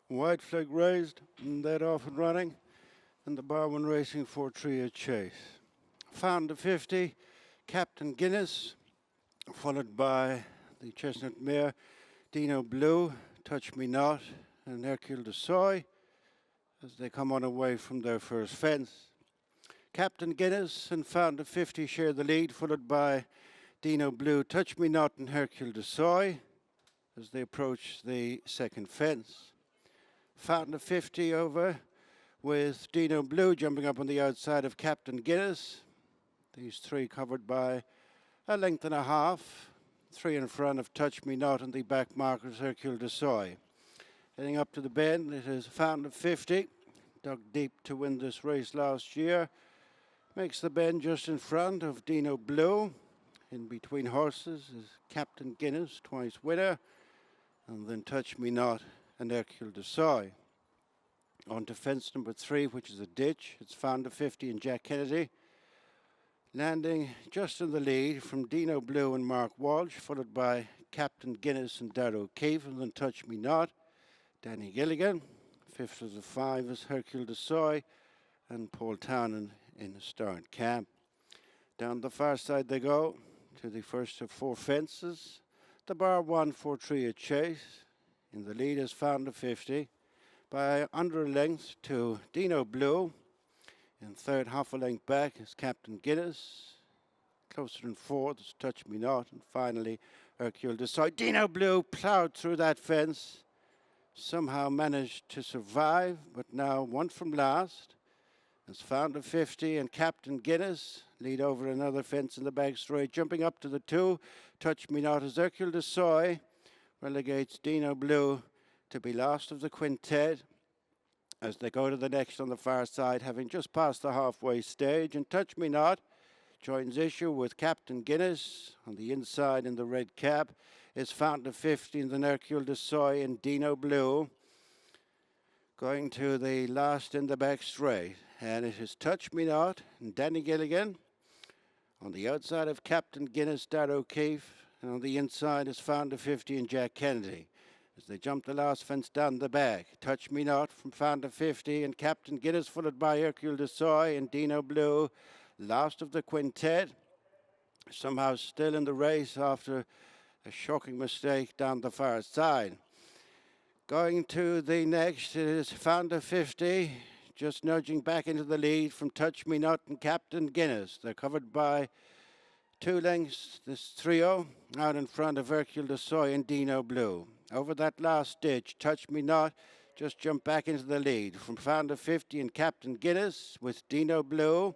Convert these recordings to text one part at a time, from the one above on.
White flag raised, and that off and running, and the bar one racing Fortria chase. Found the 50, Captain Guinness, followed by the chestnut mare Dinoblue, Touch Me Not, and Hercule Du Seuil as they come on away from their first fence. Captain Guinness and Found the 50 share the lead, followed by Dinoblue, Touch Me Not, and Hercule Du Seuil as they approach the second fence. Found the 50 over with Dinoblue jumping up on the outside of Captain Guinness. These three covered by a length and a half. Three in front of Touch Me Not, and the back markers Hercule Du Seuil. Heading up to the bend, it is Found the 50. Dug deep to win this race last year. Makes the bend just in front of Dinoblue. In between horses is Captain Guinness, twice winner. And then Touch Me Not and Hercule Du Seuil. On to fence number 3, which is a ditch. It's Found the 50 and Jack Kennedy. Landing just in the lead from Dinoblue and Mark Walsh, followed by Captain Guinness and Darrow O'Keefe, and then Touch Me Not, Danny Gilligan. Fifth of the 5 is Hercule Du Seuil and Paul Townend in the start camp. Down the far side they go to the first of 4 fences. The bar 1 Fortria chase. In the lead is Found the 50 by under a length to Dinoblue. In third, half a length back is Captain Guinness. Closer than fourth is Touch Me Not. And finally, Hercule Du Seuil. Dinoblue ploughed through that fence. Somehow managed to survive, but now one from last. Has Found the 50 and Captain Guinness lead over another fence in the back straight. Jumping up to the 2, Touch Me Not as Hercule Du Seuil relegates Dinoblue to be last of the quintet as they go to the next on the far side, having just passed the halfway stage. And Touch Me Not joins issue with Captain Guinness. On the inside in the red cap is Found the 50 and then Hercule Du Seuil and Dinoblue. Going to the last in the back straight. And it is Touch Me Not and Danny Gilligan. On the outside of Captain Guinness, Darrow O'Keefe. And on the inside is Found the 50 and Jack Kennedy. As they jump the last fence down the back. Touch Me Not from Found the 50 and Captain Guinness, followed by Hercule Du Seuil and Dinoblue. Last of the quintet. Somehow still in the race after a shocking mistake down the far side. Going to the next, it is Found the 50. Just nudging back into the lead from Touch Me Not and Captain Guinness. They're covered by 2 lengths, this trio, out in front of Hercule Du Seuil and Dinoblue. Over that last ditch, Touch Me Not just jumped back into the lead from Found the 50 and Captain Guinness with Dinoblue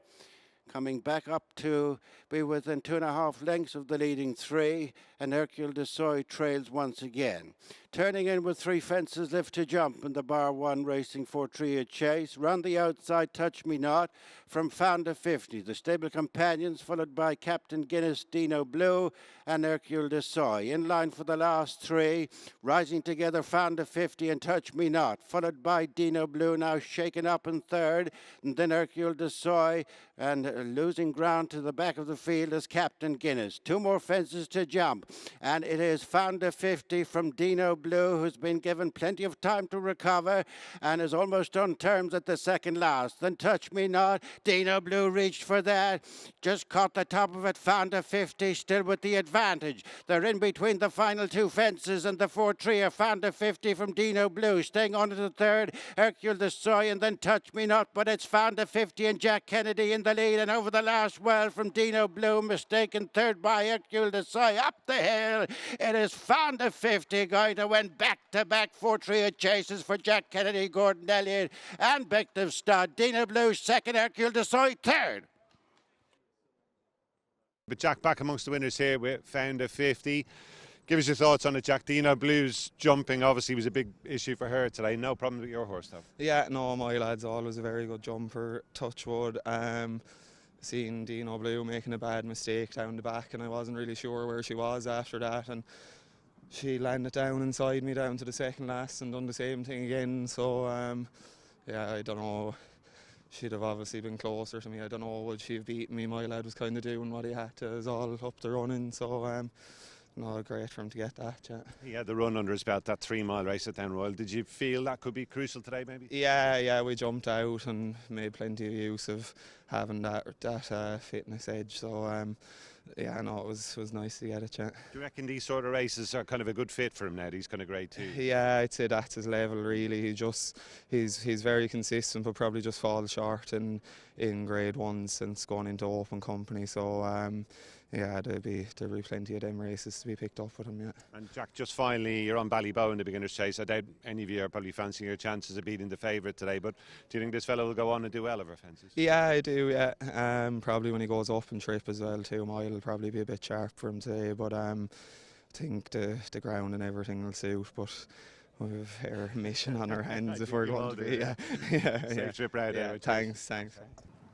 coming back up to be within 2.5 lengths of the leading 3, and Hercule Du Seuil trails once again. Turning in with 3 fences left to jump in the bar 1 racing Fortria chase. Round the outside, Touch Me Not from Found the 50. The stable companions followed by Captain Guinness, Dinoblue and Hercule Du Seuil. In line for the last 3, rising together Found the 50 and Touch Me Not, followed by Dinoblue now shaken up in third, and then Hercule Du Seuil, and losing ground to the back of the field is Captain Guinness. 2 more fences to jump, and it is Found the 50 from Dinoblue, who's been given plenty of time to recover and is almost on terms at the second last. Then Touch Me Not, Dinoblue reached for that, just caught the top of it. Found the 50 still with the advantage. They're in between the final 2 fences and the Fortria. Found the 50 from Dinoblue, staying on to the third, Hercule Du Seuil and then Touch Me Not, but it's Found the 50 and Jack Kennedy in the lead, and over the last well from Dinoblue, mistaken third by Hercule Du Seuil. Up the hill, it is Found the 50 going to win back-to-back Fortria chases for Jack Kennedy, Gordon Elliott and Bective Stud. Dinoblue second, Hercule Du Seuil third. But Jack back amongst the winners here with Found the 50. Give us your thoughts on it, Jack. Dinoblue's jumping obviously was a big issue for her today. No problem with your horse, though. Yeah, no, my lad's always a very good jumper, touchwood. Seen Dinoblue making a bad mistake down the back, and I wasn't really sure where she was after that, and she landed down inside me down to the second last and done the same thing again. So yeah, I don't know, she'd have obviously been closer to me. I don't know, would she have beaten me? My lad was kind of doing what he had to, is all up the running. So no, great for him to get that. Yeah. He had the run under his belt, that 3 mile race at Down Royal. Did you feel that could be crucial today, maybe? Yeah, we jumped out and made plenty of use of having that fitness edge. So yeah, no, it was nice to get it. Yeah. Do you reckon these sort of races are kind of a good fit for him now? He's kind of grade 2. Yeah, I'd say that's his level really. He's very consistent, but probably just falls short in grade 1 since going into open company. So yeah, there'll be plenty of them races to be picked up with him. Yeah. And Jack, just finally, you're on Ballybow in the beginner's chase. I doubt any of you are probably fancying your chances of beating the favourite today, but do you think this fellow will go on and do well over fences? Yeah, I do. Yeah, probably when he goes up and trip as well. 2 mile will probably be a bit sharp for him today, but I think the ground and everything will suit. But we've our mission on our hands if we're going to be. Yeah. Safe trip round. Yeah, thanks.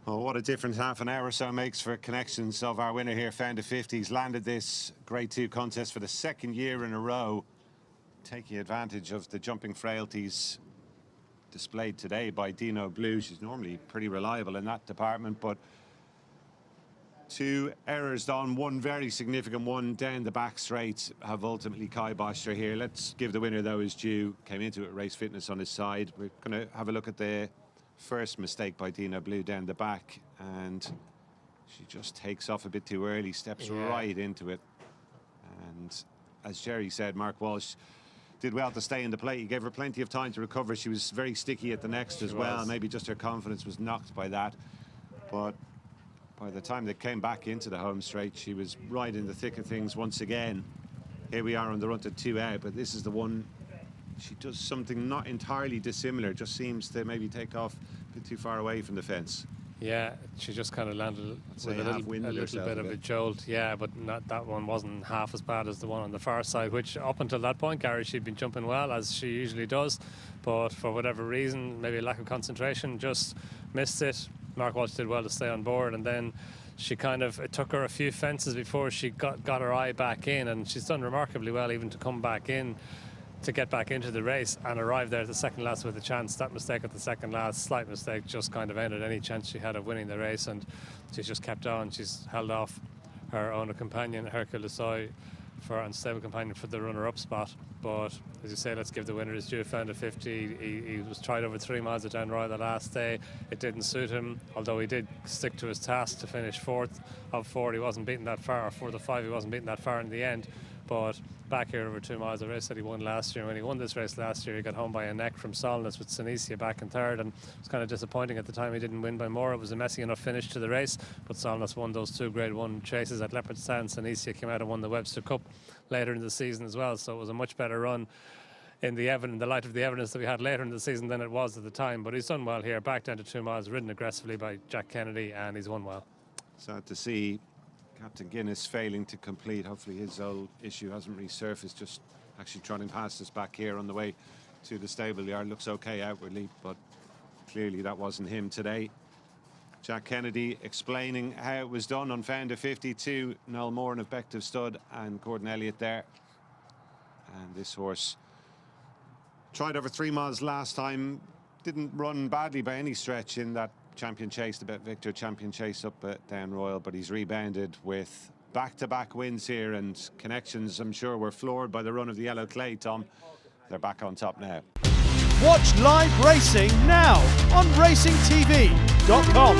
Oh, what a difference half an hour or so makes for connections of our winner here. Found a 50. He's landed this grade 2 contest for the 2nd year in a row, taking advantage of the jumping frailties displayed today by Dinoblue. She's normally pretty reliable in that department, but 2 errors done, 1 very significant one down the back straight, have ultimately kiboshed her here. Let's give the winner though his due. Came into it race fitness on his side. We're going to have a look at the first mistake by Dinoblue down the back, and she just takes off a bit too early, steps right into it. And as Jerry said, Mark Walsh did well to stay in the plate. He gave her plenty of time to recover. She was very sticky at the next as well. Maybe just her confidence was knocked by that. But by the time they came back into the home straight, she was right in the thick of things once again. Here we are on the run to 2 out, but this is the one. She does something not entirely dissimilar, just seems to maybe take off a bit too far away from the fence. Yeah, she just kind of landed with a little bit of a jolt. Yeah, but that one wasn't half as bad as the one on the far side, which up until that point, Gary, she'd been jumping well, as she usually does. But for whatever reason, maybe a lack of concentration, just missed it. Mark Walsh did well to stay on board, and then she it took her a few fences before she got her eye back in, and she's done remarkably well even to come back in, to get back into the race and arrive there at the second last with a chance. That mistake at the second last, slight mistake, just kind of ended any chance she had of winning the race, and she's just kept on. She's held off her owner companion, Hercule Du Seuil, for unstable companion for the runner-up spot. But as you say, let's give the winner his due. Found a 50. He was tried over 3 miles at Down Royal the last day. It didn't suit him, although he did stick to his task to finish 4th of 4. He wasn't beaten that far, or 4th of 5. He wasn't beaten that far in the end. But back here over 2 miles, a race that he won last year. When he won this race last year, he got home by a neck from Solness with Solness back in 3rd, and it was kind of disappointing at the time he didn't win by more. It was a messy enough finish to the race, but Solness won those 2 grade 1 chases at Leopardstown. Solness came out and won the Webster Cup later in the season as well, so it was a much better run in the light of the evidence that we had later in the season than it was at the time. But he's done well here, back down to 2 miles, ridden aggressively by Jack Kennedy, and he's won well. Sad to see Captain Guinness failing to complete. Hopefully his old issue hasn't resurfaced. Just actually trotting past us back here on the way to the stable yard. Looks okay outwardly, but clearly that wasn't him today. Jack Kennedy explaining how it was done on Found a 52. Noel Moran of Bective Stud and Gordon Elliott there. And this horse tried over 3 miles last time. Didn't run badly by any stretch in that champion chase, the Bet Victor champion chase up at Down Royal, but he's rebounded with back-to-back wins here, and connections, I'm sure, were floored by the run of the yellow clay, Tom. They're back on top now. Watch live racing now on racingtv.com.